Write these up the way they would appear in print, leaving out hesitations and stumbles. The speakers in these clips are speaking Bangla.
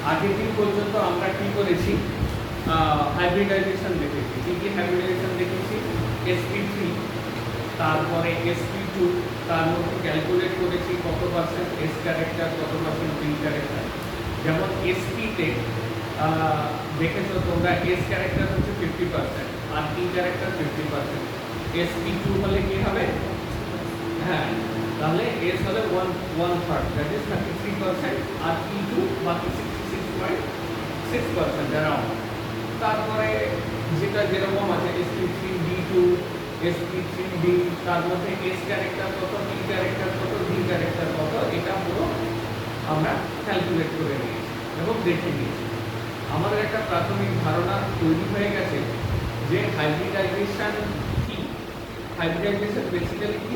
আগের দিন পর্যন্ত আমরা কি করেছি, হাইব্রিডাইজেশন দেখেছি। কি কি হাইব্রিডাইজেশন দেখেছি? sp3, তারপরে sp2, তার মধ্যে ক্যালকুলেট করেছি কত পার্সেন্ট s ক্যারেক্টার, কত পার্সেন্ট p ক্যারেক্টার। যেমন sp তে দেখেছো তোমরা s ক্যারেক্টার হচ্ছে 50% আর p ক্যারেক্টার 50%। sp2 হলে কি হবে? হ্যাঁ, তাহলে s হলে 1/3, দ্যাট ইজ 33%, আর p2 বাকি 66.6% অ্যারাউন্ড। তারপরে যেটা যেরকম আছে sp3d2, sp3d, তার মধ্যে s ক্যারেক্টার কত, p ক্যারেক্টার কত, d ক্যারেক্টার কত, এটা পুরো আমরা ক্যালকুলেট করে নিয়েছি এবং দেখে নিয়েছি। আমাদের একটা প্রাথমিক ধারণা তৈরি হয়ে গেছে যে হাইব্রিডাইজেশন কি। হাইব্রিডাইজেশন বেসিক্যালি কি,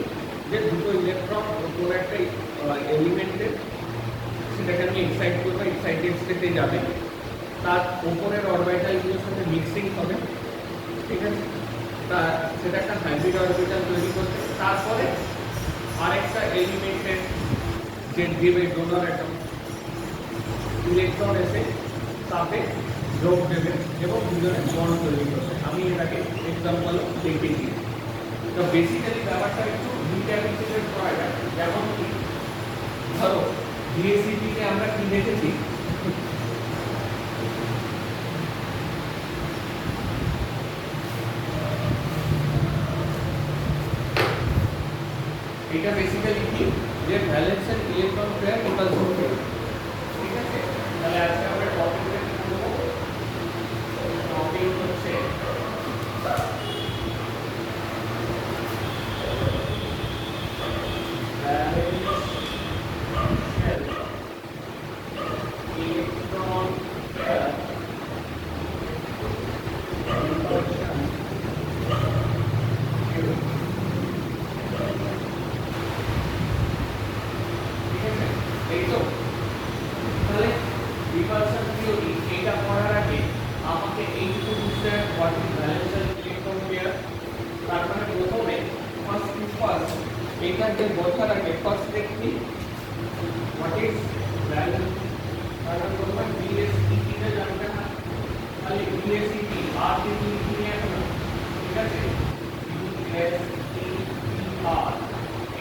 যে দুটো ইলেকট্রন কোন একটা এলিমেন্টের, সেটাকে আমি এক্সাইট করবো, এক্সাইটেড স্টেটে যাবে, তার উপরের অরবিটালগুলোর সাথে মিক্সিং হবে, ঠিক আছে, তা সেটা একটা হাইব্রিড অরবিটাল তৈরি করবে। তারপরে আরেকটা এলিমেন্টের যে দেবে ডোনার অ্যাটম, ইলেকট্রন এসে তাতে যোগ দেবে এবং দুজনে বন্ড তৈরি করবে। আমি এটাকে এক্সাম্পল দেখিয়েছি। তো বেসিক্যালি ব্যাপারটা একটু রিক্যাপিচুলেট করা যায়। যেমন কি ধরো ডিএসিপি তে আমরা কি দেখেছি, এটা বেসিক্যালি কি, যে valence and electron pair repulsion pair, ঠিক আছে। তাহলে আজকে আমরা টপিকটা কি করব, টপিক হচ্ছে ইলেকট্রন পেয়ার রিপালশন। এই তো, তাহলে রিপালশন থিওরি এটা পড়ার আগে আমাকে এইটুকু বুঝতে হবে what is valence and electron pair. তারপরে প্রথমে ফার্স্ট এইটা যে বোঝার আগে ফার্স্ট দেখি হোয়াট ইজ ভ্যালেন্স। তারপরে প্রথমে বিএসইপি টা জানতে হবে, তাহলে বিএসইপি আর কি লিখি এখন, ঠিক আছে, বিএসইপি আর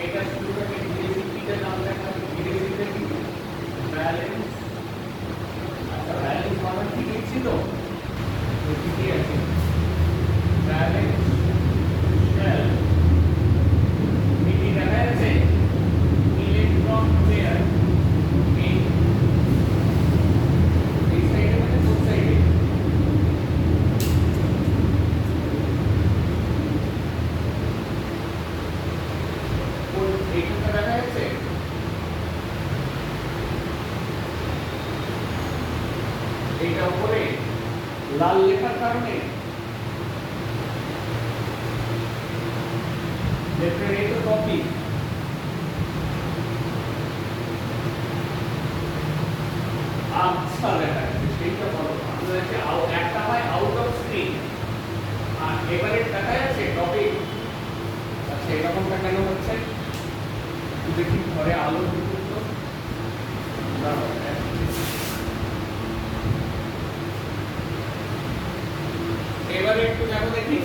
এটা শুরু থেকে বিএসইপি টা জানতে হবে। বিএসইপি কি ব্যালেন্স, আচ্ছা ব্যালেন্স মানে কি লিখছি তো ঠিকই আছে, ব্যালেন্স শেল এটি দেখা যাচ্ছে ইলেকট্রন পেয়ার এই সাইডে মানে কোন সাইডে, এইখানটা দেখা যাচ্ছে, এইটা উপরে লাল লেখার কারণে এই তো টপিক, আচ্ছা দেখা যাচ্ছে সেইটা বলো। আমরা হচ্ছে একটা হয় আউট অফ স্ক্রিন আর এবারে দেখা যাচ্ছে টপিক। আচ্ছা এরকমটা কেন হচ্ছে দেখি, ঘরে আলো ঢুকুন তো, এবারে একটু দেখো দেখি,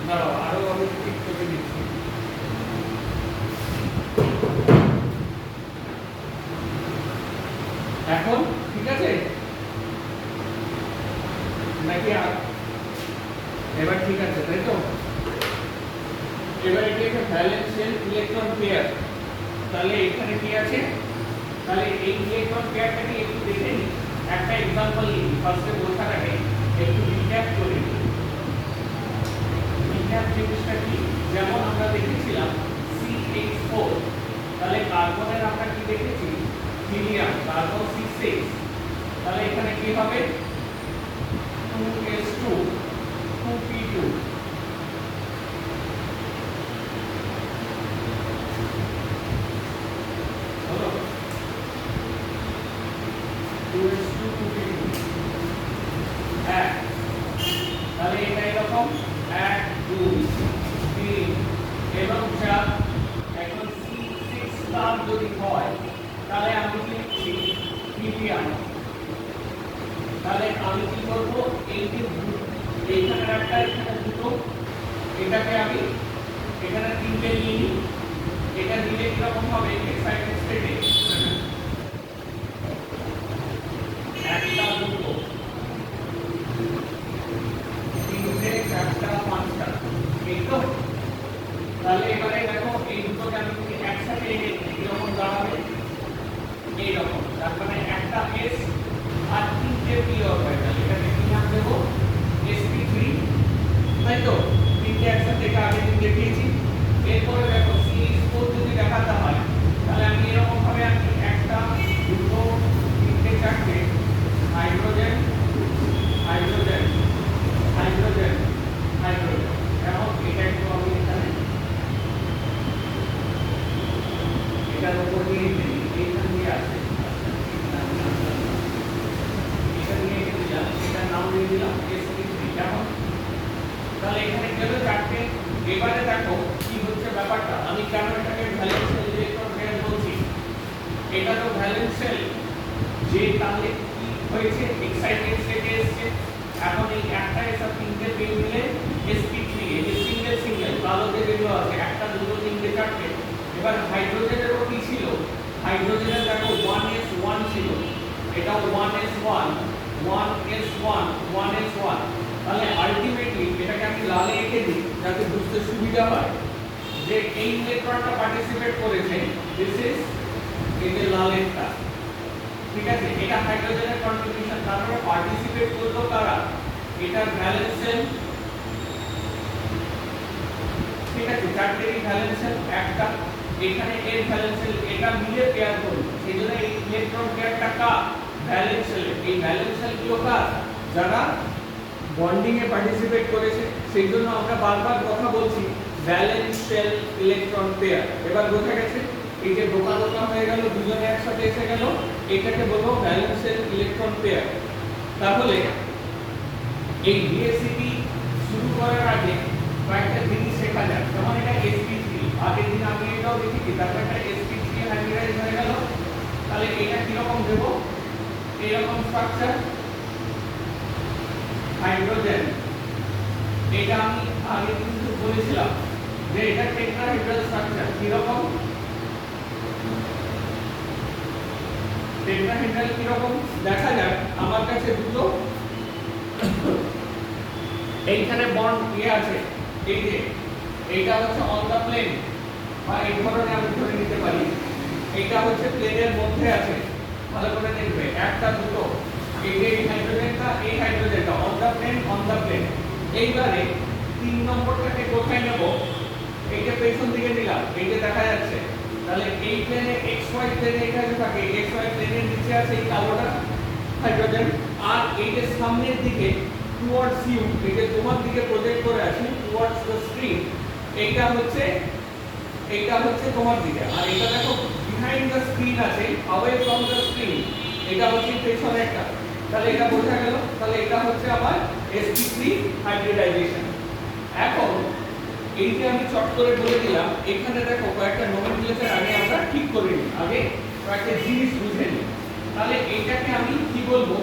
দাঁড়াও আরো আমি ঠিক করে দিচ্ছি। এখন ঠিক আছে নাকি? এবার ঠিক আছে তাই তো? এবার এটি একটা ভ্যালেন্স শেল ইলেকট্রন পেয়ার। তাহলে এখানে কি আছে, তাহলে এই ইলেকট্রন পেয়ারটাকে একটু দেখে নিই, একটা एग्जांपल নিই। ফার্স্টে বোঝার আগে একটু রিক্যাপ করে নিই। রিক্যাপ জিনিসটা কি, যেমন আমরা দেখেছিলাম CH4, তাহলে কার্বনের আমরা কি দেখেছি, হিলিয়াম, কার্বন C6, তাহলে এখানে কি হবে 2s2 2p2, হলো 2s2 2p2 এক, তাহলে এটা এরকম 1 2 3 এবং 4। এখন C6 কার্ব যদি হয় তাহলে আমি লিখছি হিলিয়াম তাহলে আমি কি করব, এই যে এইখানে একটা এখানে দুটো, এটাকে আমি এখানে তিনটে নিয়ে নিই। এটা দিলে কিরকম হবে এক্সাইটেড স্টেটে, একটা দুটো তিনটে চারটা পাঁচটা, এই তো। তাহলে এবারে দেখো এই দুটোকে আমি যদি একসাথে এনে কিরকম দাঁড়াবে, এইরকম। তার মানে একটা এস আর তিনটে পি অরবিটাল, এটাকে কি নাম দেবো, sp3, তাই তো। তিনটে একসাথে, এটা আগে দিন দেখিয়েছি। এরপরে দেখো CH4 যদি দেখাতে হয় তাহলে আমি এরকম ভাবে আমি একটা দুটো তিনটে চারটে হাইড্রোজেন হাইড্রোজেন হাইড্রোজেন হাইড্রোজেন, এখন এটা একটু আমি এখানে এটার উপর নিয়ে দিই, এইখান দিয়ে আসে এটা নিয়ে দিলাম, এটার নাম দিয়ে দিলাম sp3। কেমন, তাহলে এখানে গেল চারটে। এবারে দেখো কি হচ্ছে ব্যাপারটা, আমি কেন এটাকে ভ্যালেন্সিয়াল ইলেকট্রন পেয়ার বলছি। এটা তো ভ্যালেন্সিয়াল, যে তাহলে কি হয়েছে এক্সাইটেড স্টেটে এসেছে। এখন এই একটা এসব তিনটে পেয়ে মিলে sp3, এই যে সিঙ্গেল সিঙ্গেল কালো যে যেগুলো আছে একটা দুটো তিনটে চারটে। এবার হাইড্রোজেনেরও কি ছিল, হাইড্রোজেনের দেখো 1s1 ছিল, এটাও 1s1 1s1 1s1। তাহলে আলটিমেটলি এটাকে আমি লালে এঁকে দিই যাতে বুঝতে সুবিধা হয় যে এই ইলেকট্রনটা পার্টিসিপেট করেছে, দিস ইজ এই যে লালেরটা, ঠিক আছে। এটা হাইড্রোজেনের কন্ট্রিবিউশন, তারপরে পার্টিসিপেট করলো কারা, এটা ভ্যালেন্স শেল, ঠিক আছে। চারটেরই ভ্যালেন্স শেল একটা, এখানে এর ভ্যালেন্স শেল, এটা মিলে পেয়ার করলো, সেজন্য এই ইলেকট্রন পেয়ারটা কা ভ্যালেন্স শেল। এই ভ্যালেন্স শেল গুলো কার, যারা বন্ডিং এ পার্টিসিপেট করেছে, সেই জন্য আমরা বারবার কথা বলছি ভ্যালেন্স শেল ইলেকট্রন পেয়ার। এবার বোঝা গেছে, এই যে দোকা দোকা হয়ে গেল, দুজনে একসাথে এসে গেল, এটাকে বলবো ভ্যালেন্স শেল ইলেকট্রন পেয়ার। তাহলে এই ডিএসসিপি শুরু করার আগে কয়েকটা জিনিস শেখা যাক, যেমন এটা sp3, আগের দিন আমি এটাও দেখেছি, তারপর এটা sp3 হাইব্রিডাইজ হয়ে গেল। তাহলে এটা কি রকম দেব, এরকম স্ট্রাকচার হাইড্রোজেন, এটা আমি আগে কিন্তু বলেছিলাম যে এটা টেট্রাহেড্রাল স্ট্রাকচার। কি রকম টেট্রাহেড্রাল, কি রকম দেখা যাক। আমার কাছে দুটো এইখানে বন্ড আছে, এই যে এইটা হচ্ছে অন দা প্লেন, বা এই ধরনের আমি ধরে নিতে পারি, এইটা হচ্ছে প্লেনের মধ্যে আছে। ভালো করে দেখবে, একটা দুটো, এই যে হাইড্রোজেনটা অন দা প্লেন। এইবারে 3 নম্বরটাকে কোথায় নেব, এইটা পেছন দিকে নিলাম, এই যে দেখা যাচ্ছে। তাহলে এই প্লেনে xy প্লেনে এটা যে থাকে, xy প্লেনের নিচে আছে এই কালোটা হাইড্রোজেন, আর এই যে সামনের দিকে টুয়ার্ডস ইউ, এই যে তোমার দিকে প্রজেক্ট করে আছে টুয়ার্ডস দ্য স্ক্রিন, এইটা হচ্ছে তোমার দিকে। আর এটা দেখো বিহাইন্ড দ্য স্ক্রিন আছে, অ্যাওয়ে ফ্রম দ্য স্ক্রিন, এটা হচ্ছে পেছনে একটা। তাহলে এটা বোঝা গেল, তাহলে এটা হচ্ছে আমার sp3 হাইব্রিডাইজেশন। এখন এই যে আমি চট করে বলে দিলাম, এখানে দেখো কয়েকটা নোমেনক্লেচার আগে আমরা ঠিক করে নিই, আগে কয়েকটা জিনিস বুঝে নিই। তাহলে এইটাকে আমি কি বলবো,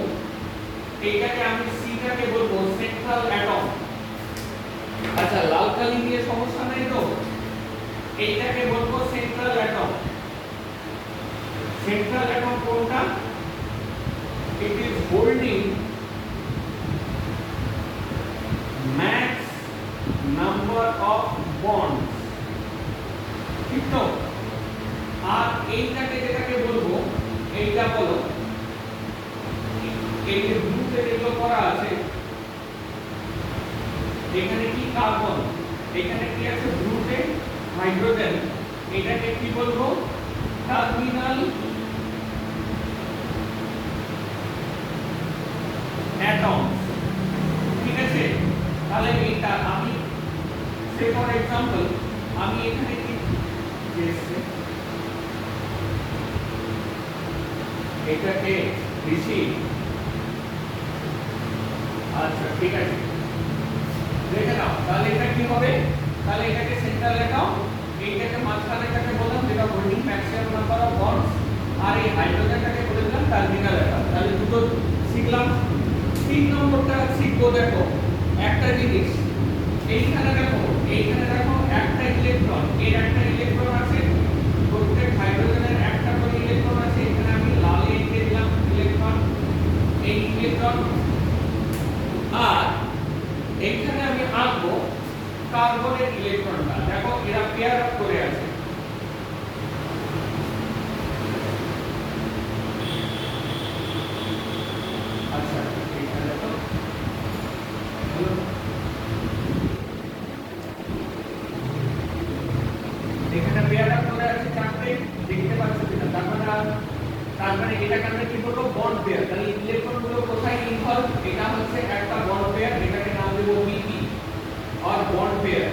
এইটাকে আমি সিটাকে বলবো সেন্ট্রাল অ্যাটম। আচ্ছা, লাল কালি দিয়ে সমস্যা নাই তো, এইটাকে বলবো সেন্ট্রাল অ্যাটম। সেন্ট্রাল অ্যাটম কোনটা, it is holding max number of bonds, ঠিক তো। আর এইটাকে যেটাকে বলবো, এইটা বলো এই যে গ্রুপে যেগুলো করা আছে, এখানে কি কার্বন, এখানে কি আছে গ্রুপে হাইড্রোজেন, এটাকে কি বলবো টার্মিনাল অ্যাটম, ঠিক আছে। তাহলে এটা আমি সে ফর एग्जांपल আমি এখানে কি দিয়েছি, এটাকে ঋষি, আচ্ছা ঠিক আছে দেখে নাও। তাহলে এটা কি হবে, তাহলে এটাকে সেন্ট্রাল অ্যাটম, এইটাকে মাঝখানেটাকে বললাম যেটা holding maximum number of bonds, আর এই হাইড্রোজেনটাকে বলে দিলাম টার্মিনাল অ্যাটম। তাহলে দুটো শিখলাম। নম্বরটা শিখবো। দেখো একটা জিনিস, এইখানে দেখো একটা ইলেকট্রন, এর একটা ইলেকট্রন আছে, প্রত্যেক হাইড্রোজেনের একটা করে ইলেকট্রন আছে। এখানে আমি লালে এঁকে দিলাম ইলেকট্রন, এই ইলেকট্রন। আর এইখানে আমি আঁকবো কার্বনের ইলেকট্রনটা। দেখো এরা পেয়ার আপ করে আছে। আচ্ছা এইখানে তো এখানে পেয়ার আপ করে আছে চারটে, দেখতে পাচ্ছ কিনা? তার মানে এটাকে আমরা কি বলবো? Bond pair. তাহলে ইলেকট্রন গুলো কোথায় ইনভলভ? এটা হচ্ছে একটা বন্ড পেয়ার, এটাকে নাম দেব বিপি আর বন্ড পেয়ার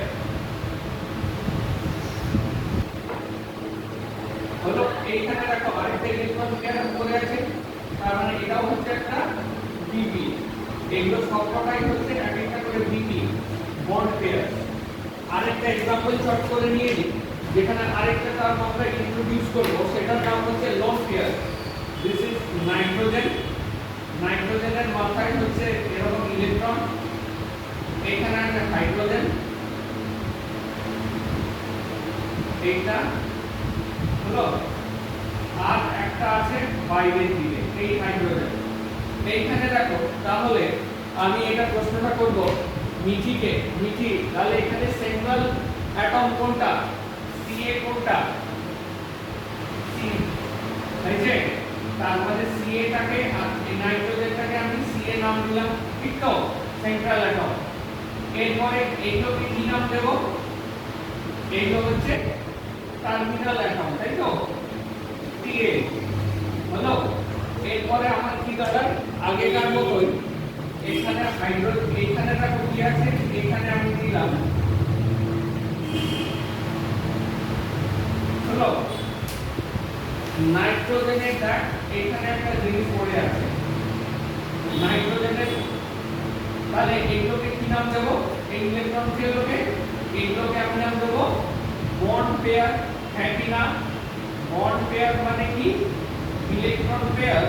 হলো। এইখানে দেখো আরেকটা ইলেকট্রন পেয়ার আপ করে আছে, তার মানে এটাও হচ্ছে একটা বিপি। এগুলো সবকটাই হচ্ছে এক একটা করে বিপি বন্ড পেয়ার। আরেকটা एग्जांपल শর্ট করে নিয়ে নিই, যেখানে আরেকটা টার্ম আমরা ইন্ট্রোডিউস করব, সেটার নাম হচ্ছে lone pair. This is nitrogen. নাইট্রোজেনের মাথায় হচ্ছে এরকম ইলেকট্রন, এখানে একটা হাইড্রোজেন, এইটা হলো, আর একটা আছে বাইরের দিকে এই হাইড্রোজেন। এইখানে দেখো, তাহলে আমি এটা প্রশ্নটা করব মিঠিকে। মিঠি, তাহলে এখানে সেন্ট্রাল অ্যাটম কোনটা? সিএ কোনটা? সি, এই যে তার মানে সিএ টাকে আর এই নাইট্রোজেনটাকে আমি সিএ নাম দিলাম, ঠিক তো? Central atom. এরপরে এইগুলোকে কি নাম দেব? এইগুলো হচ্ছে টার্মিনাল অ্যাটম, তাই তো? টিএ হলো। এরপরে আমার কি দরকার? আগেকার মতোই এখানে হাইড্রোজেন, এখানে দেখো কি আছে, এখানে আমি দিলাম হলো নাইট্রোজেনের দেখ এখানে একটা জিনিস পড়ে আছে নাইট্রোজেনের। তাহলে এইগুলোকে কি নাম দেব? এই ইলেকট্রন গুলোকে, এইগুলোকে আমি নাম দেব বন্ড পেয়ার। হ্যাঁ কি না? বন্ড পেয়ার মানে কি? Electron pair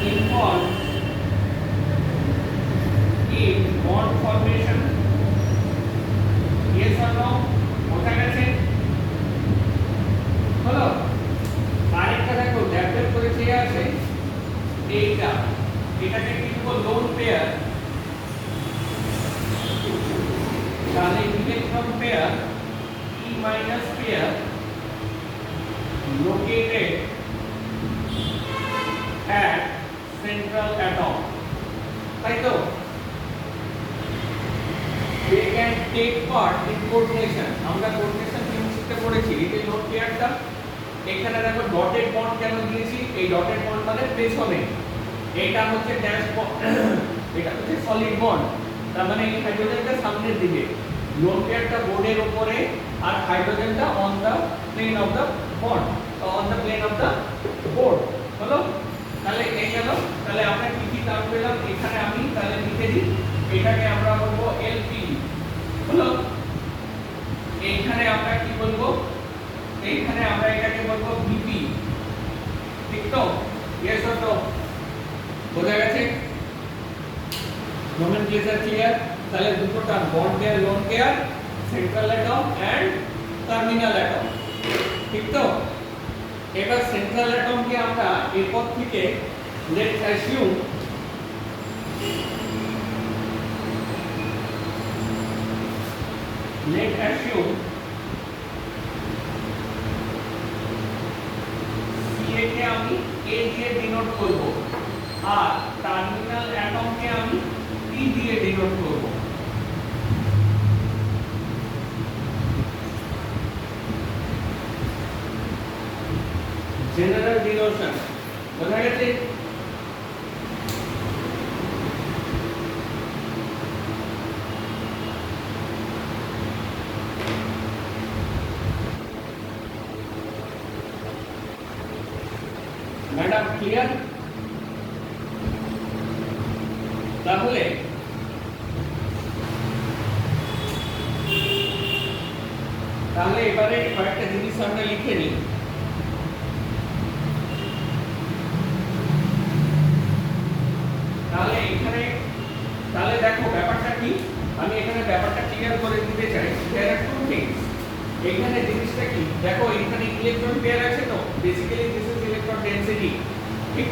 involved in bond formation. Yes or no? বোঝা গেছে? হলো। আরেকটা দেখো ডেভেলপ করে চেয়ে আছে এইটা, এটাকে কি বলবো? Lone pair. তাহলে electron pair E minus pair located at central atom, তাই তো? they can take part in coordination. আমরা কোঅর্ডিনেশন প্রিন্সিপে পড়েছি। এই যে লোন পেয়ারটা, এখানে দেখো ডটেড বন্ড কেন দিয়েছি? এই ডটেড বন্ড মানে পেছনে, এটা হচ্ছে ড্যাশ বন্ড, এটা হচ্ছে সলিড বন্ড। তার মানে এই হাইড্রোজেনটা সামনের দিকে, লোন পেয়ারটা বোর্ডের উপরে, আর হাইড্রোজেনটা on the plane of the bond, on the plane of the board. হলো? তাহলে এই গেল। তাহলে আমরা কি কি টার্ম পেলাম? এখানে আমি তাহলে লিখে দিই, এটাকে আমরা বলবো এলপি। হলো? এইখানে আমরা কি বলবো? এইখানে আমরা এটাকে বলবো বিপি, ঠিক তো? Yes or no? বোঝা গেছে? Nomenclature clear? তাহলে দুটো term, bond pair, lone pair, central atom and terminal atom, ঠিক তো? এবার সেন্ট্রাল অ্যাটমকে আমরা এরপর থেকে লেটস অ্যাসিউম CA কে আমি A দিয়ে ডিনোট করব, আর টার্মিনাল অ্যাটমকে আমি T দিয়ে ডিনোট করব। জেনারেল ডিনোশন বোঝা গেছে? Madam clear? তাহলে এবারে কয়েকটা জিনিস আমরা লিখে নিই। ইলেকট্রন পেয়ার আছে তো basically this is electron density ঠিক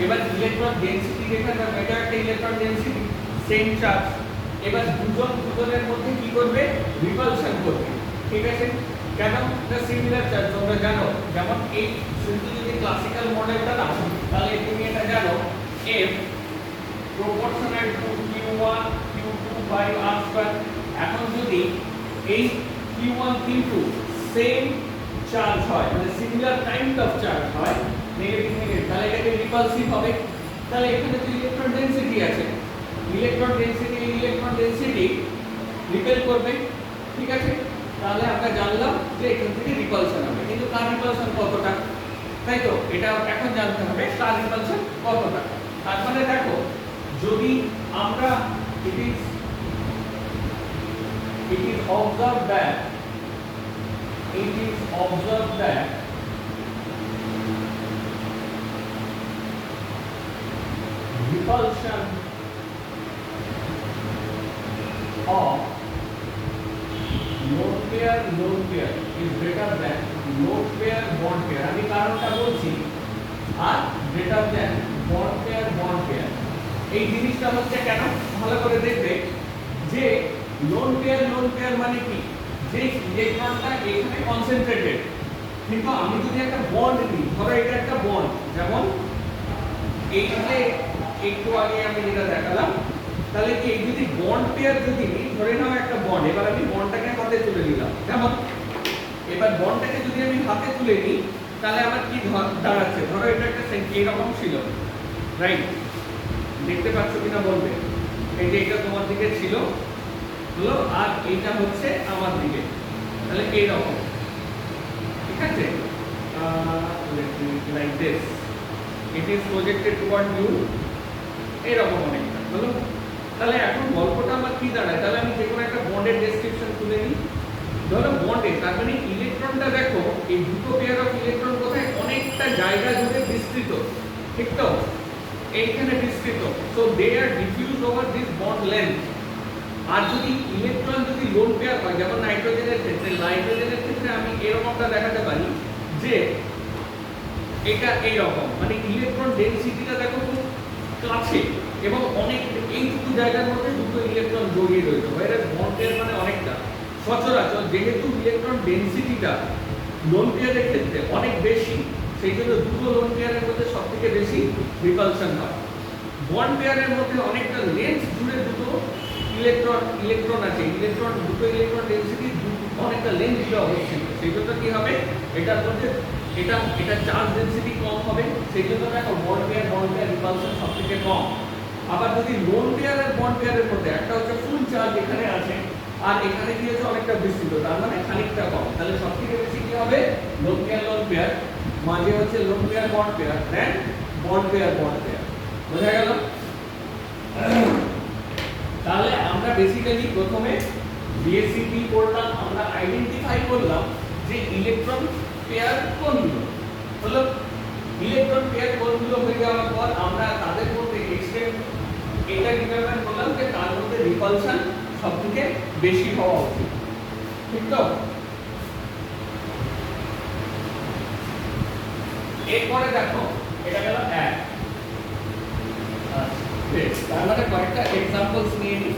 এবার ইলেকট্রন ডেনসিটি যেখানে এটা একটা ইলেকট্রন ডেনসিটি সেম চার্জ এবার দুজনের মধ্যে কি করবে রিপালশন করবে ঠিক আছে কেন এটা সিমিলার চার্জ তোমরা জানো যেমন এই শুধু যদি ক্লাসিক্যাল মডেলটা না তাহলে তুমি এটা জানো F proportional to q1 q2 by r square এখন যদি এই q1 q2 সেম চার্জ হয় মানে সিমিলার কাইন্ড অফ চার্জ হয় নেগেটিভ নেগেটিভ তাহলে এটাকে রিপালসিভ হবে তাহলে এখানে তো ইলেকট্রন ডেনসিটি আছে ইলেকট্রন ডেনসিটি রিপেল করবে ঠিক আছে তাহলে আমরা জানলাম যে এখান থেকে রিপালশন হবে কিন্তু কার রিপালশন কতটা তাই তো এটা এখন জানতে হবে কার রিপালশন কতটা তার মানে দেখো যদি আমরা it is observed that repulsion of lone pair is greater than lone pair bond pair আমি কারণটা বলছি আর greater than bond pair এই জিনিসটা হচ্ছে কেন ভালো করে দেখবে যে লোন পেয়ার মানে কি যে ইলেকট্রনটা এখানে কনসেন্ট্রেটেড কিন্তু আমি যদি একটা বন্ড নিই ধরো এটা একটা বন্ড যেমন এইটাতে একটু আগে আমি যেটা দেখালাম তাহলে কি এই যদি বন্ড পেয়ার যদি নিই ধরে নাও একটা বন্ড এবার আমি বন্ডটাকে হাতে তুলে নিলাম যেমন এবার বন্ডটাকে যদি আমি হাতে তুলে নিই তাহলে আমার কি দাঁড়াচ্ছে ধরো এটা একটা এরকম ছিল রাইট দেখতে পাচ্ছ কিনা বলবে এই যে এটা তোমার দিকে ছিল হলো আর এইটা হচ্ছে আমার দিকে তাহলে এই রকম ঠিক আছে like this it is projected toward you এই রকম অনেকটা হলো তাহলে এখন গল্পটা আমার কি দাঁড়ায় তাহলে আমি যে কোনো একটা বন্ডের ডেসক্রিপশন তুলে নিই ধরো বন্ডে তার মানে ইলেকট্রনটা দেখো এই দুটো পেয়ার অফ ইলেকট্রন কোথায় অনেকটা জায়গা জুড়ে বিস্তৃত ঠিক তো এইখানে বিস্তৃত so they are diffuse over this bond length আর যদি ইলেকট্রন যদি লোন পেয়ার হয় যেমন নাইট্রোজেনের ক্ষেত্রে আমি এরকমটা দেখাতে পারি যে এটা এই রকম মানে ইলেকট্রন ডেনসিটিটা দেখো খুব কাছে এবং অনেক এইটুকু জায়গার মধ্যে দুটো ইলেকট্রন জড়িয়ে রয়েছে এর বন্ড পেয়ার মানে অনেকটা সচরাচর যেহেতু ইলেকট্রন ডেনসিটিটা লোন পেয়ারের ক্ষেত্রে অনেক বেশি সেই জন্য দুটো লোন পেয়ারের মধ্যে সবথেকে বেশি রিপালশন হয় বন্ড পেয়ারের মধ্যে অনেকটা লেন্থ জুড়ে দুটো ইলেকট্রন আছে দুটো ইলেকট্রন ডেনসিটি অনেকটা লেন্থ জুড়ে অবস্থিত সেই জন্য কি হবে এটার মধ্যে এটা চার্জ ডেনসিটি কম হবে সেই জন্য দেখো বন্ড পেয়ার রিপালশন সবথেকে কম আবার যদি লোন পেয়ার আর বন্ড পেয়ারের মধ্যে একটা হচ্ছে ফুল চার্জ এখানে আছে আর এখানে কি হচ্ছে অনেকটা বিস্তৃত তার মানে খানিকটা কম তাহলে সবথেকে বেশি কি হবে লোন পেয়ার মাঝে হচ্ছে লোন পেয়ার দেন বন্ড পেয়ার বোঝা গেল তাহলে আমরা বেসিক্যালি প্রথমে বিএসসিপি করলাম আমরা আইডেন্টিফাই করলাম যে ইলেকট্রন পেয়ার কোনগুলো হলো ইলেকট্রন পেয়ার কোনগুলো হয়ে যাওয়ার পর আমরা তাদের মধ্যে এক্সটেন্ড এটা ডিটারমাইন করলাম যে তার মধ্যে রিপালশন সবথেকে বেশি হওয়া উচিত ঠিক তো এরপরে দেখো এটা গেল এক আমরা কয়েকটা এক্সাম্পলস নিয়ে নিই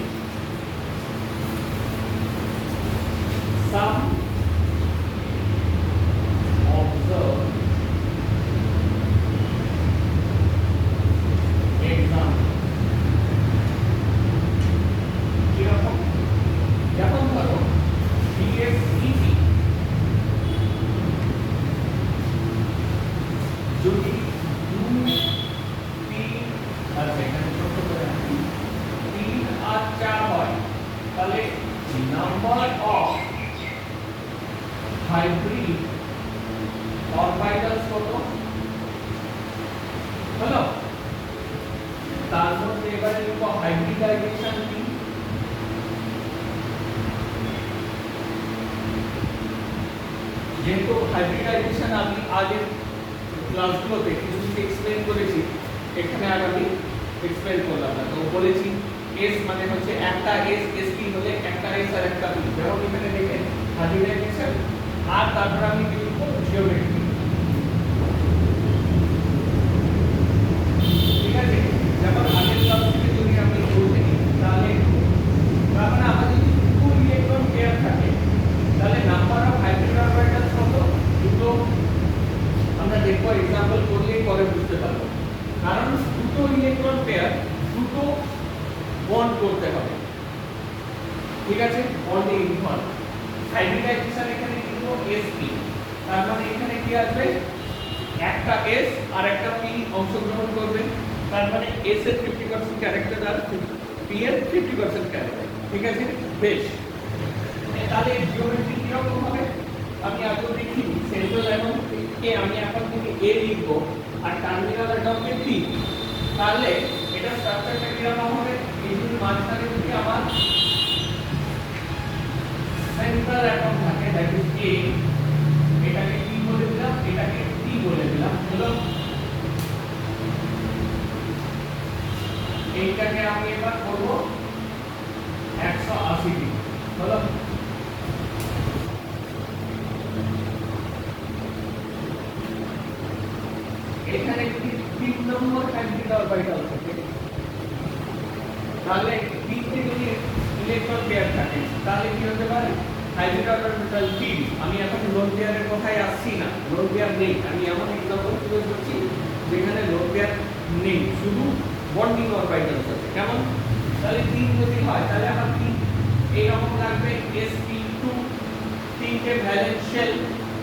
সাম observe example কিরকম যেমন ধরো DSET যদি 2 3 আচ্ছা এখানে ছোট করে রাখি 3 আর 4 হয় তাহলে নাম্বার অফ হাইব্রিড অরবিটালস কত হলো তার মধ্যে এবারে লিখব হাইব্রিডাইজেশন কি যেহেতু হাইব্রিডাইজেশন আমি আগের ক্লাসগুলোতে কিছু এক্সপ্লেন করেছি এখানে আর আমি এক্সপ্লেন করলাম না তো বলেছি এস মানে হচ্ছে একটা এস এসপি হলে একটা এস আর একটা পি যেমন এখানে দেখেন হাইব্রিডাইজেশন আর তারপর আমি কি লিখবো জিওমেট্রি। ঠিক আছে, যেমন আগের ক্লাস থেকে যদি আমি বলতে নিই তাহলে তার মানে আমাদের যদি দুটো ইলেকট্রন পেয়ার থাকে তাহলে নাম্বার অফ হাইড্রোজেন অরবিটালস কত, দুটো। আমরা দেখবো एग्जांपल করলে পরে বুঝতে পারবো। কারণ দুটো ইলেকট্রন পেয়ার দুটো বন্ড করতে হবে, ঠিক আছে, বন্ডে ইনভলভ। হাইব্রিডাইজেশন এখানে লিখব sp, তার মানে এখানে কি আসবে, একটা s আর একটা p অংশগ্রহণ করবে, তার মানে s এর 50% ক্যারেক্টার আর p এর 50% ক্যারেক্টার। ঠিক আছে, বেশ। তাহলে জিওমেট্রি কি রকম হবে আমি আগে দেখি। সেন্ট্রাল এবং কে আমি এখন যদি a লিখব আর টার্মিনাল এটমকে p, তাহলে এটা স্ট্রাকচারটা কি রকম হবে, এই যদি মাঝখানে যদি আমার সেন্ট্রাল অ্যাটম থাকে দ্যাট ইজ A, এটাকে P বলে দিলাম, এটাকে T বলে দিলাম, হলো। এইটাকে আমি এবার করব 180 ডিগ্রি, হলো। এখানে যদি 3 নম্বর হাইড্রোজেন অরবিটাল থাকে তাহলে তিনটে যদি ইলেকট্রন পেয়ার থাকে তাহলে কি হতে পারে, হাইড্রোজেন অরবিটাল 3। আমি এখন লোন পেয়ারের কথায় আসছি না, লোন পেয়ার নেই, আমি এমন एग्जांपल তুলে ধরছি যেখানে লোন পেয়ার নেই, শুধু বন্ডিং অরবিটালস আছে। কেমন, তাহলে 3 যদি হয় তাহলে আমার 3 এই রকম লাগবে sp2, তিনটে ভ্যালেন্স শেল,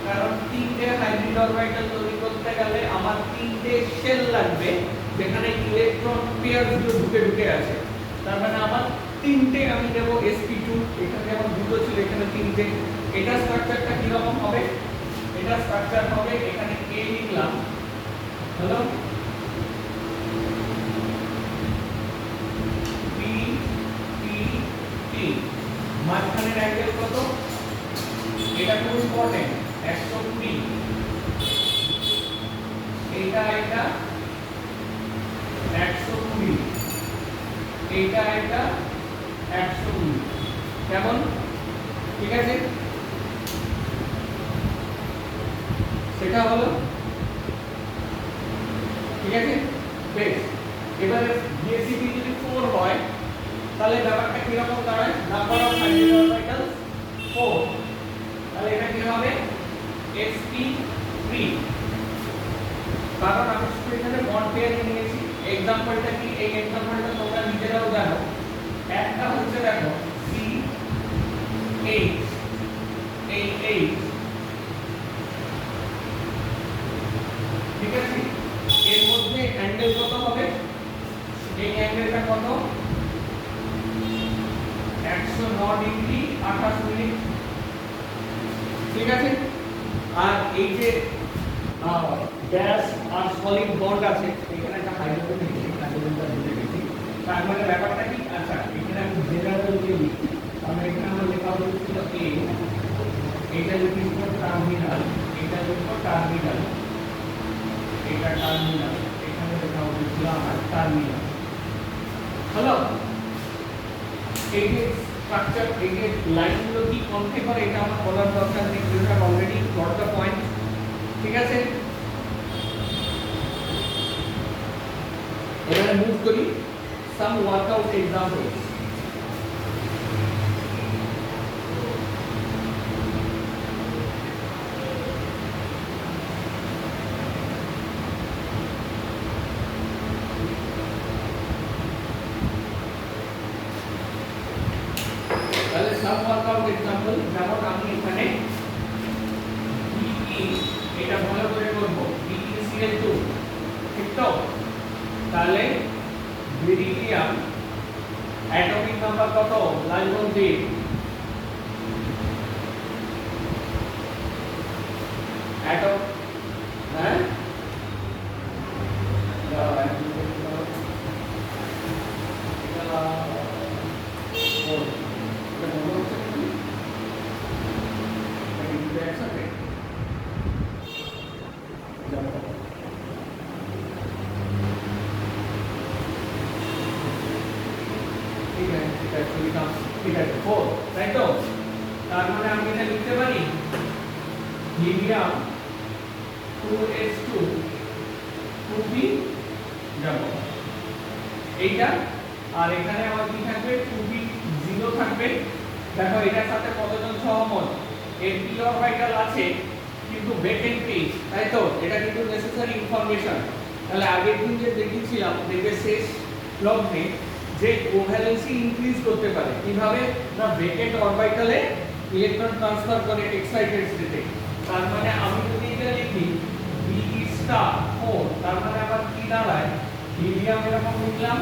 কারণ তিনটে হাইড্রোজেন অরবিটাল তৈরি করতে গেলে আমার তিনটে শেল লাগবে যেখানে ইলেকট্রন পেয়ার গুলো ঢুকে ঢুকে আছে। তার মানে আমার তিনটে আমি দেব sp2, এখানে যেমন দুটো ছিল এখানে তিনটে। এটা স্ট্রাকচারটা কি রকম হবে, এটা স্ট্রাকচার হবে এখানে a লিখলাম, হলো, p p t, মাঝখানের অ্যাঙ্গেল কত, এটা খুব ইম্পর্টেন্ট, 120। এটা 120, এটা 120। কেমন, ঠিক আছে, সেটা হলো, ঠিক আছে, বেশ। এবারে BSCP যদি 4 হয় তাহলে ব্যাপারটা কি রকম দাঁড়ায়, নাম্বার অফ হাইড্রোজেন অরবিটালস 4, তাহলে এটা কি হবে sp3। কারণ আমি শুধু এখানে বন্ড পেয়ারিং নিয়েছি। एग्जांपलটা কি, এই एग्जांपलটা তোমরা নিজেরাও জানো। একটা হচ্ছে দেখো CH AH, ঠিক আছে, এর মধ্যে অ্যাঙ্গেল কত হবে, এই অ্যাঙ্গেলটা কত, 109 ডিগ্রি 28 মিনিট, ঠিক আছে। আর এই যে গ্যাস আর সলিড বন্ড আছে, এখানে একটা হাইড্রোজেন আছে, হাইড্রোজেনটা দিতে গেছি, তার মানে ব্যাপারটা কি, আচ্ছা এখানে আমি জেনারেল দিয়ে লিখি, আমরা এখানে আমরা লেখা হয়েছিল a, এটা লিখব টার্মিনাল, এটা লিখব টার্মিনাল, এটা টার্মিনাল, এখানে লেখা হয়েছিল আমার টার্মিনাল, হলো। এই যে স্ট্রাকচার, এই যে লাইনগুলো কি কোনতে করে এটা আমার বলার দরকার নেই, you have already got the point, ঠিক আছে। এবারে মুভ করি সাম ওয়ার্কআউট এক্সাম্পলস। তাহলে সাম ওয়ার্কআউট এক্সাম্পল, যেমন আমি এখানে BE, এটা ভালো করে করব, BeCl2, ঠিক তো। তাহলে বেরিলিয়াম অ্যাটমিক নাম্বার কত, লাইবনজি, অ্যাটম, হ্যাঁ ঠিক আছে, 4, তাই তো। তার মানে আমি এটা লিখতে পারি হিলিয়াম 2s2 2p ডাবল এইটা, আর এখানে আমার কি থাকবে 2p 0 থাকবে। দেখো এটার সাথে কতজন সহমত, এর p অরবিটাল আছে কিন্তু ভ্যাকেন্ট পেজ, তাই তো? এটা কিন্তু নেসেসারি ইনফরমেশন। তাহলে আগের দিন যে দেখিয়েছিলাম দেখবে শেষ লগ্নে যে কোভ্যালেন্সি ইনক্রিজ করতে পারে কিভাবে, না ভ্যাকেন্ট অরবিটালে ইলেকট্রন ট্রান্সফার করে এক্সাইটেড স্টেটে। তার মানে আমি যদি এটা লিখি বি স্টার 4, তার মানে আবার কি দাঁড়ায়, হিলিয়াম এরকম লিখলাম,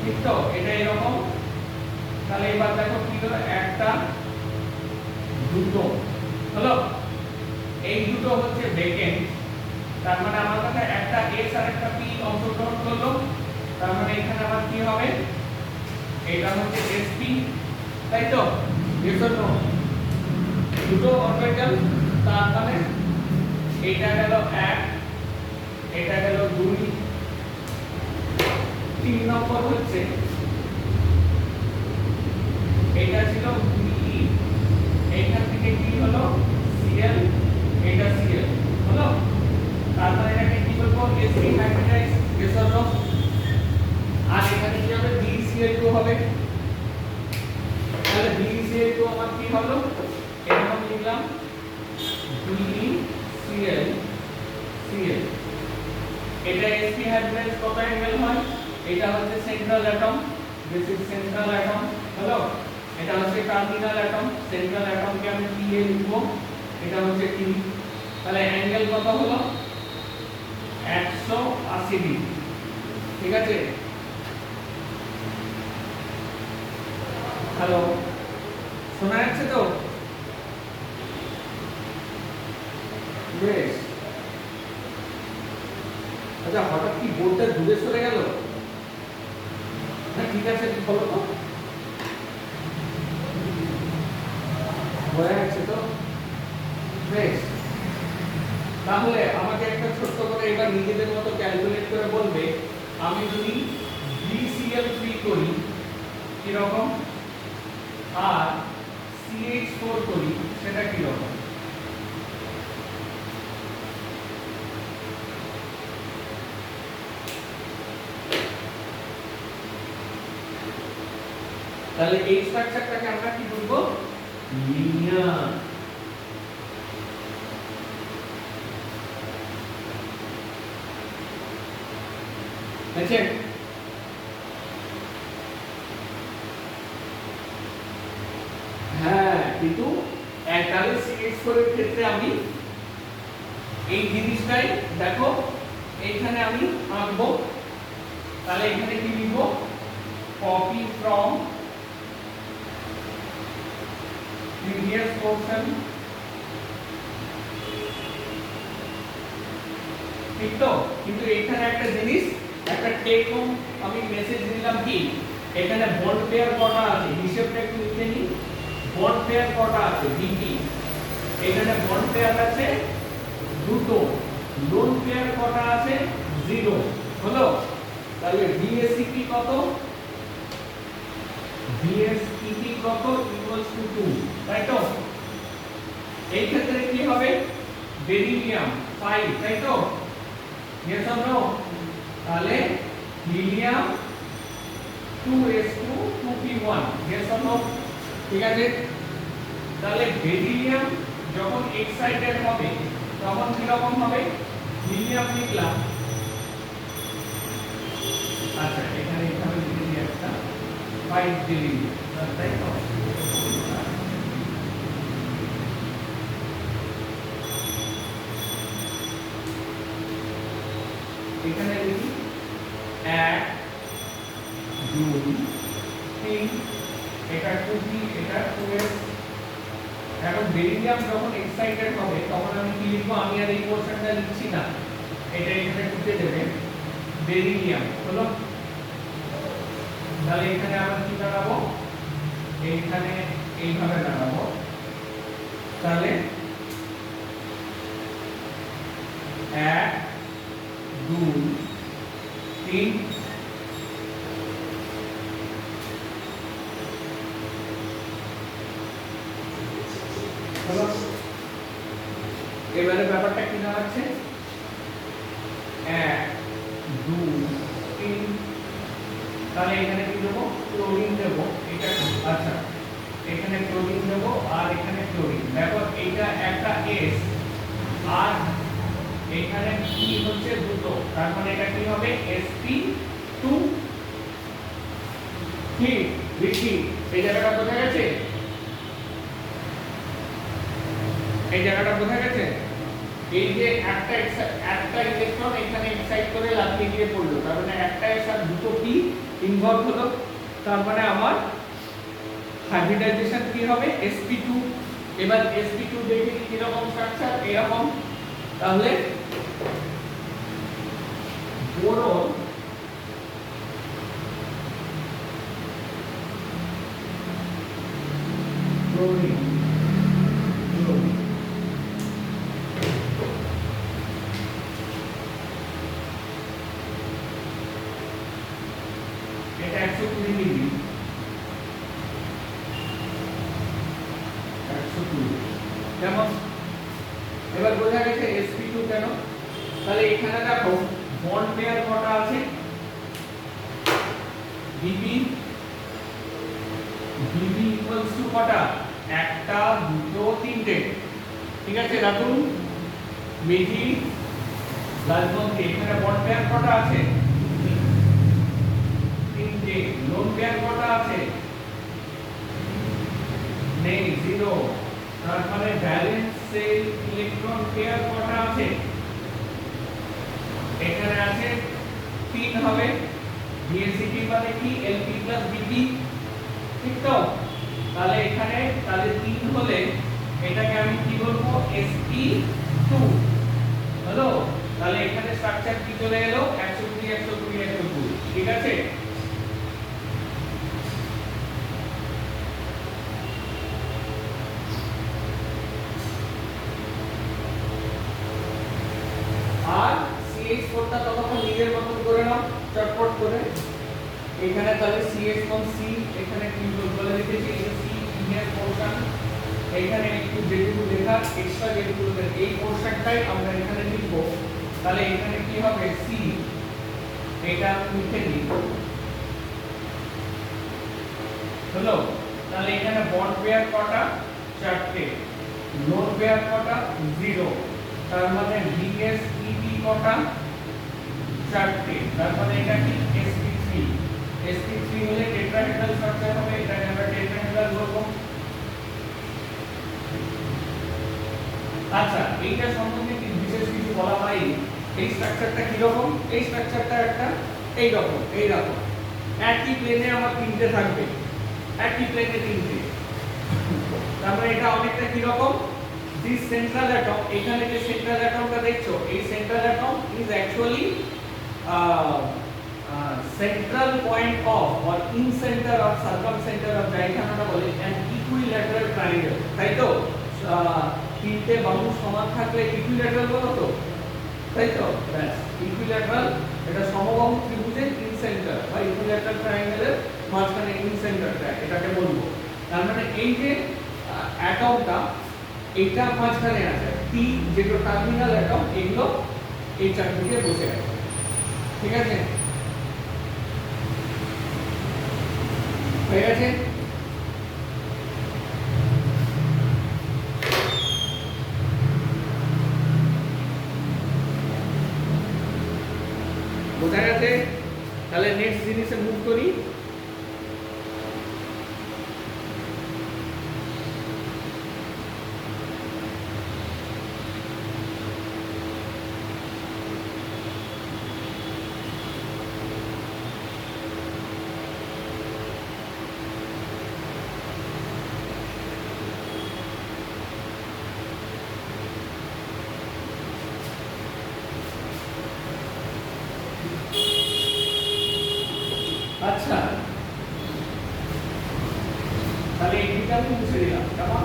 ঠিক তো? এটা এরকম। তাহলে এবার দেখো কি হলো, একটা দুটো হলো, এই দুটো হচ্ছে ভ্যাকেন্ট। তার মানে আমার কাছে একটা এস আর একটা পি অংশগ্রহণ করলো, তার মানে এখানে আবার কি হবে, এটা হচ্ছে এসপি, তাই তো? yes or no? দুটো অরবিটাল, তার মানে এটা গেল 1, এটা গেল 2, 3 নম্বর হচ্ছে এটা ছিল BE, এইখান থেকে কি হলো Cl, এটা Cl হলো, তার মানে এটাকে কি বলবো, Sp hybridise, yes or no? আর এখানে কি হবে, BeCl2 হবে। তাহলে BeCl2 আমার কি হলো, এরকম লিখলাম BeCl, Cl, এটা sp হাইব্রিডাইজ কত অ্যাঙ্গেল হয়, এটা হচ্ছে central atom, this is central atom হলো, এটা হচ্ছে টার্মিনাল অ্যাটম, সেন্ট্রাল অ্যাটমকে আমি Pa লিখব, এটা হচ্ছে T। তাহলে অ্যাঙ্গেল কত হলো, 180 ডিগ্রি, ঠিক আছে? হ্যালো, শোনা যাচ্ছে তো? বেশ, আচ্ছা হঠাৎ কি বোর্ডটা দূরে সরে গেল? না ঠিক আছে, বলো তো, বোঝা যাচ্ছে তো? বেশ, তাহলে আমাকে একটা ছোট্ট করে এবার নিজেদের মতো ক্যালকুলেট করে বলবে, আমি যদি BCl3 করি কি রকম, আর CH4 করি সেটা কি রকম? তাহলে এই স্ট্রাকচারটাকে আমরা কি বলবো, লিনিয়ার। আচ্ছা, হ্যাঁ, কিন্তু একটালে CH4 এর ক্ষেত্রে আমি এই জিনিসটাই দেখো এইখানে আমি আঁকবো। তাহলে এখানে কি লিখবো, কপি ফ্রম previous portion, ঠিক তো? কিন্তু এখানে একটা জিনিস, একটা টেক হোম আমি মেসেজ দিলাম কি, এখানে বন্ড পেয়ার কটা আছে, হিসাবটা একটু লিখে নিই। বন্ড পেয়ার কটা আছে, BP, এখানে বন্ড পেয়ার আছে দুটো, লোন পেয়ার কটা আছে, 0 হলো। তাহলে BSEP কত, BSEP কত ইকুয়ালস টু 2, তাই তো? এই ক্ষেত্রে কি হবে, বেরিলিয়াম 5, তাই তো? yes or no? তাহলে helium 2s2 2p1, yes or no? ঠিক আছে? তাহলে বেরিলিয়াম যখন এক্সাইটেড হবে তখন কি রকম হবে, হিলিয়াম লিখলাম, আচ্ছা এখানে এইভাবে লিখে দিই একটা 5 বেরিলিয়াম, তাই তো? এখানে লিখি 1 2 3, এটা 2p, এটা 2s। এখন বেরিলিয়াম যখন এক্সাইটেড হবে তখন আমি কি লিখবো, আমি আর এই পোরশনটা লিখছি না, এটা এখানে টুকে দেবে, বেরিলিয়াম হলো। তাহলে এখানে আমরা কি দাঁড়াবো, এইখানে এইভাবে দাঁড়াবো। তাহলে 1 2 3, হলো। 2 3 তাহলে এখানে কি দেবো ক্লোরিন দেবো এটা আচ্ছা এখানে ক্লোরিন দেবো আর এখানে ক্লোরিন দেখো এটা একটা S আর এখানে কি হচ্ছে দুটো তার মানে এটা কি হবে sp2 কি লিখি এই জায়গাটা বোঝা গেছে এই জায়গাটা বোঝা গেছে এই যে একটা ইলেকট্রন এখানে এক্সাইট করে লাগিয়ে দিয়ে পড়লো তার মানে একটা এর সাথে দুটো p ইনভলভ হলো তার মানে আমার হাইব্রিডাইজেশন কি হবে sp2 এবার sp2 দেখি কি রকম স্ট্রাকচার এরকম তাহলে বোরন ক্লোরিন এটা 120 ডিগ্রি 120 যেমন এবার বোঝা গেছে sp2 কেন তাহলে এখানে দেখো বন্ড পেয়ার কটা আছে bb ইকুয়ালস টু কটা একটা দুটো তিনটে ঠিক আছে রাতুল মেজি লালবন্তি এখানে বন্ড পেয়ার কটা আছে তিনটে লোন পেয়ার কটা আছে নেই জিরো তার মানে ব্যালেন্স সেল ইলেকট্রন পেয়ার কটা আছে এখানে আছে 3 হবে BSCP মানে কি LP BP ঠিক তো তাহলে এখানে তাহলে 3 হলে এটাকে আমি কি বলবো sp2 হলো তাহলে এখানে স্ট্রাকচার কি চলে এলো 120 120 120 ঠিক আছে আর CH4 টা ততক্ষণ নিজের মতন করে নাও চটপট করে এখানে তাহলে CH1C এখানে কি বলে লিখেছি এই C ইনার পোরশন এখানে একটু যেটুকু লেখা এক্সট্রা যেটুকু এই পোরশনটাই আমরা এখানে লিখব তাহলে এখানে কি হবে C এটা আমি লিখে দিই হলো তাহলে এখানে বন্ড পেয়ার কটা চারটে লোন পেয়ার কটা 0 তার মানে BSEP কটা চারটে তার মানে এটা কি sp3 sp3 হলে টেট্রাহেড্রাল স্ট্রাকচার হবে এটাকে আমরা টেট্রাহেড্রাল বলবো আচ্ছা এইটা সম্বন্ধে কি বিশেষ কিছু বলা হয় এই স্ট্রাকচারটা কি রকম এই স্ট্রাকচারটা একটা এই রকম একই প্লেনে আমার তিনটে থাকবে একই প্লেনে তিনটে তারপরে এটা অনেকটা কি রকম this central atom এখানে যে সেন্ট্রাল অ্যাটমটা দেখছো এই central atom is actually central point of or in center of circumcenter of যাইখানেটা বলে an equilateral triangle তাই তো তিনটে বাহু সমান থাকলে ইকুইল্যাটারাল বলো তো তাই তো ব্যাস ইকুইল্যাটারাল এটা সমবাহু ত্রিভুজের ইন সেন্টার বা ইকুইল্যাটারাল ট্রায়াঙ্গেলের মাঝখানে ইন সেন্টারটা এটাকে বলবো তার মানে এই যে অ্যাটমটা এটা মাঝখানে আছে টি যেটা টার্মিনাল অ্যাটম এগুলো এই চারদিকে বসে আছে ঠিক আছে হয়ে গেছে বোঝা গেছে তাহলে নেক্সট জিনিসে মুভ করি আচ্ছা তাহলে এইটা আমি মুছে দিলাম কেমন